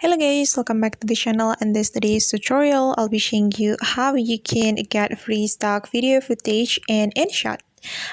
Hello guys, welcome back to the channel. In today's tutorial, I'll be showing you how you can get free stock video footage in InShot.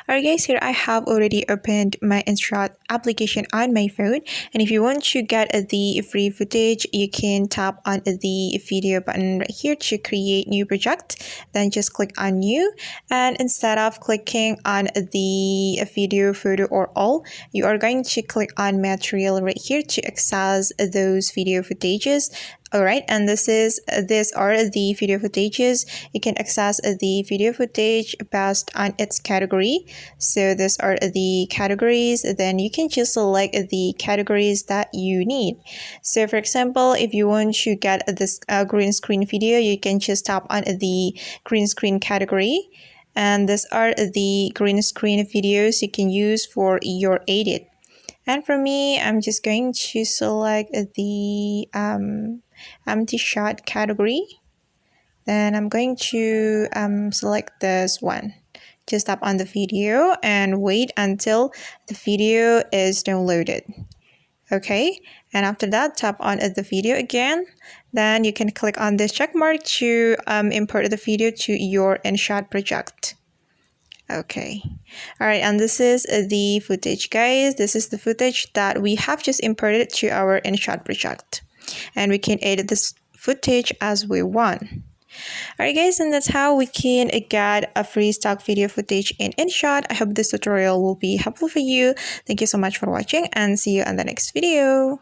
Alright guys, here I have already opened my InShot application on my phone, and if you want to get the free footage, you can tap on the video button right here to create new project. Then just click on new, and instead of clicking on the video, photo or all, you are going to click on material right here to access those video footages. Alright, and these are the video footages. You can access the video footage based on its category. So these are the categories. Then you can just select the categories that you need. So for example, if you want to get this green screen video, you can just tap on the green screen category. And these are the green screen videos you can use for your edit. And for me, I'm just going to select the empty shot category. Then I'm going to select this one. Just tap on the video and wait until the video is downloaded. Okay, and after that, tap on the video again. Then you can click on this check mark to import the video to your InShot project. Okay, all right, and this is the footage, guys. This is the footage that we have just imported to our InShot project, and we can edit this footage as we want. Alright guys, and that's how we can get a free stock video footage in InShot. I hope this tutorial will be helpful for you. Thank you so much for watching, and see you on the next video.